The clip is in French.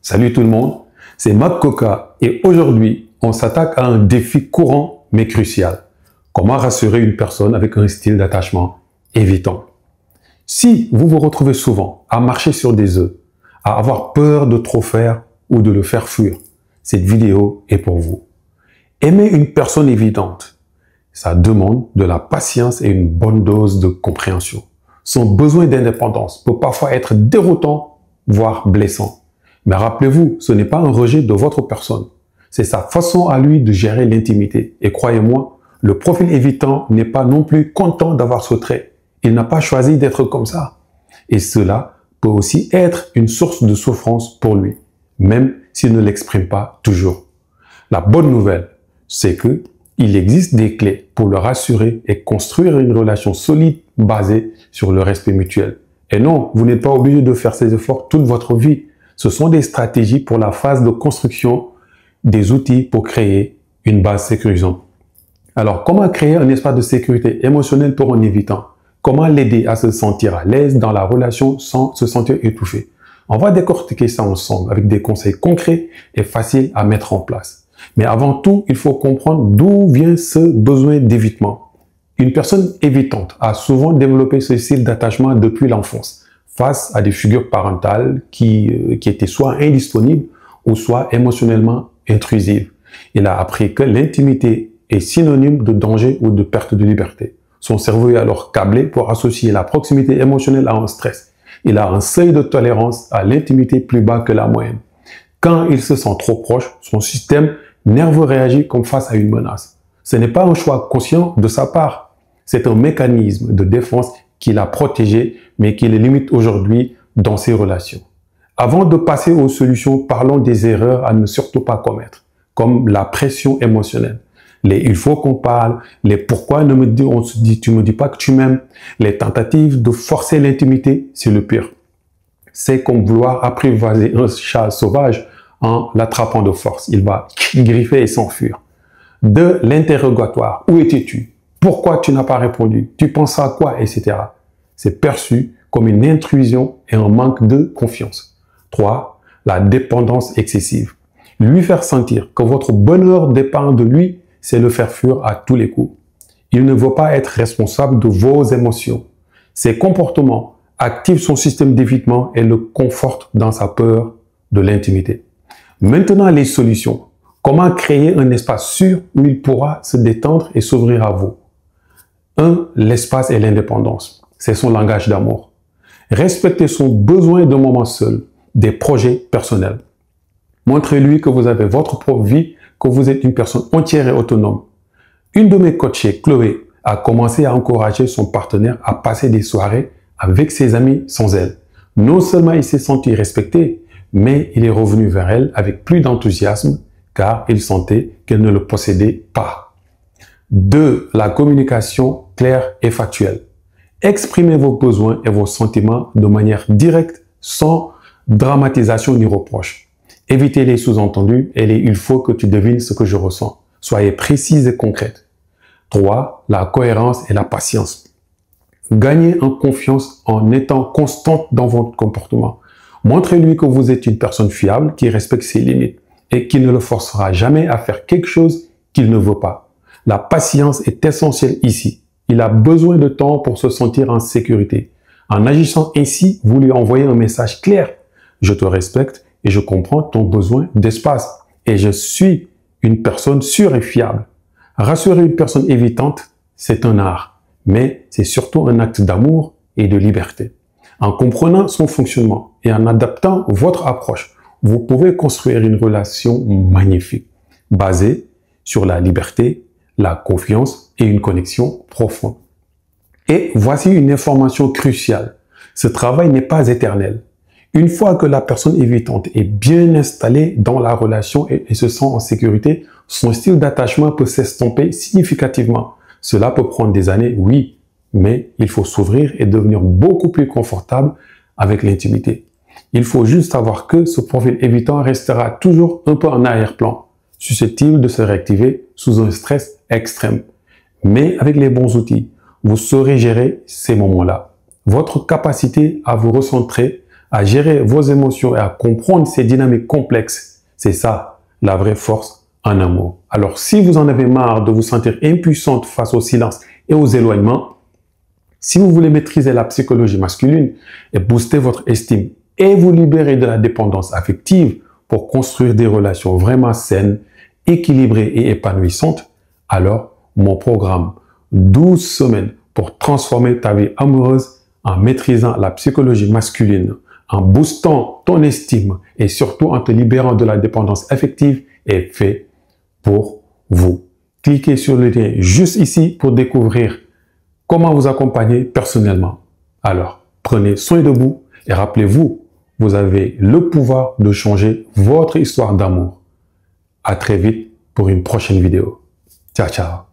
Salut tout le monde, c'est Mac Coca et aujourd'hui, on s'attaque à un défi courant mais crucial. Comment rassurer une personne avec un style d'attachement évitant? Si vous vous retrouvez souvent à marcher sur des œufs, à avoir peur de trop faire ou de le faire fuir, cette vidéo est pour vous. Aimer une personne évidente, ça demande de la patience et une bonne dose de compréhension. Son besoin d'indépendance peut parfois être déroutant, voire blessant. Mais rappelez-vous, ce n'est pas un rejet de votre personne. C'est sa façon à lui de gérer l'intimité. Et croyez-moi, le profil évitant n'est pas non plus content d'avoir ce trait. Il n'a pas choisi d'être comme ça. Et cela peut aussi être une source de souffrance pour lui, même s'il ne l'exprime pas toujours. La bonne nouvelle, c'est que il existe des clés pour le rassurer et construire une relation solide basée sur le respect mutuel. Et non, vous n'êtes pas obligé de faire ces efforts toute votre vie. Ce sont des stratégies pour la phase de construction, des outils pour créer une base sécurisante. Alors, comment créer un espace de sécurité émotionnelle pour un évitant? Comment l'aider à se sentir à l'aise dans la relation sans se sentir étouffé? On va décortiquer ça ensemble avec des conseils concrets et faciles à mettre en place. Mais avant tout, il faut comprendre d'où vient ce besoin d'évitement. Une personne évitante a souvent développé ce style d'attachement depuis l'enfance, face à des figures parentales qui étaient soit indisponibles ou soit émotionnellement intrusives. Il a appris que l'intimité est synonyme de danger ou de perte de liberté. Son cerveau est alors câblé pour associer la proximité émotionnelle à un stress. Il a un seuil de tolérance à l'intimité plus bas que la moyenne. Quand il se sent trop proche, son système nerveux réagit comme face à une menace. Ce n'est pas un choix conscient de sa part. C'est un mécanisme de défense qu'il a protégé, mais qui le limite aujourd'hui dans ses relations. Avant de passer aux solutions, parlons des erreurs à ne surtout pas commettre, comme la pression émotionnelle. Les « il faut qu'on parle », les « pourquoi tu me dis pas que tu m'aimes », les tentatives de forcer l'intimité, c'est le pire. C'est comme vouloir apprivoiser un chat sauvage en l'attrapant de force. Il va griffer et s'enfuir. De l'interrogatoire. Où étais-tu? Pourquoi tu n'as pas répondu? Tu penses à quoi? Etc. C'est perçu comme une intrusion et un manque de confiance. 3. La dépendance excessive. Lui faire sentir que votre bonheur dépend de lui, c'est le faire fuir à tous les coups. Il ne veut pas être responsable de vos émotions. Ses comportements activent son système d'évitement et le confortent dans sa peur de l'intimité. Maintenant, les solutions. Comment créer un espace sûr où il pourra se détendre et s'ouvrir à vous? 1. L'espace et l'indépendance. C'est son langage d'amour. Respectez son besoin de moments seuls, des projets personnels. Montrez-lui que vous avez votre propre vie, que vous êtes une personne entière et autonome. Une de mes coachées, Chloé, a commencé à encourager son partenaire à passer des soirées avec ses amis sans elle. Non seulement il s'est senti respecté, mais il est revenu vers elle avec plus d'enthousiasme car il sentait qu'elle ne le possédait pas. 2. La communication claire et factuelle. Exprimez vos besoins et vos sentiments de manière directe, sans dramatisation ni reproche. Évitez les sous-entendus et les « il faut que tu devines ce que je ressens ». Soyez précise et concrète. 3. La cohérence et la patience. Gagnez en confiance en étant constante dans votre comportement. Montrez-lui que vous êtes une personne fiable qui respecte ses limites et qui ne le forcera jamais à faire quelque chose qu'il ne veut pas. La patience est essentielle ici. Il a besoin de temps pour se sentir en sécurité. En agissant ainsi, vous lui envoyez un message clair. Je te respecte et je comprends ton besoin d'espace. Et je suis une personne sûre et fiable. Rassurer une personne évitante, c'est un art. Mais c'est surtout un acte d'amour et de liberté. En comprenant son fonctionnement et en adaptant votre approche, vous pouvez construire une relation magnifique, basée sur la liberté, la confiance et une connexion profonde. Et voici une information cruciale. Ce travail n'est pas éternel. Une fois que la personne évitante est bien installée dans la relation et se sent en sécurité, son style d'attachement peut s'estomper significativement. Cela peut prendre des années, oui, mais il faut s'ouvrir et devenir beaucoup plus confortable avec l'intimité. Il faut juste savoir que ce profil évitant restera toujours un peu en arrière-plan, susceptible de se réactiver sous un stress extrême. Mais avec les bons outils, vous saurez gérer ces moments-là. Votre capacité à vous recentrer, à gérer vos émotions et à comprendre ces dynamiques complexes. C'est ça, la vraie force en amour. Alors, si vous en avez marre de vous sentir impuissante face au silence et aux éloignements, si vous voulez maîtriser la psychologie masculine et booster votre estime et vous libérer de la dépendance affective pour construire des relations vraiment saines, équilibrées et épanouissantes, alors mon programme 12 semaines pour transformer ta vie amoureuse en maîtrisant la psychologie masculine, en boostant ton estime et surtout en te libérant de la dépendance affective est fait pour vous. Cliquez sur le lien juste ici pour découvrir comment vous accompagner personnellement. Alors, prenez soin de vous et rappelez-vous, vous avez le pouvoir de changer votre histoire d'amour. À très vite pour une prochaine vidéo. Ciao, ciao.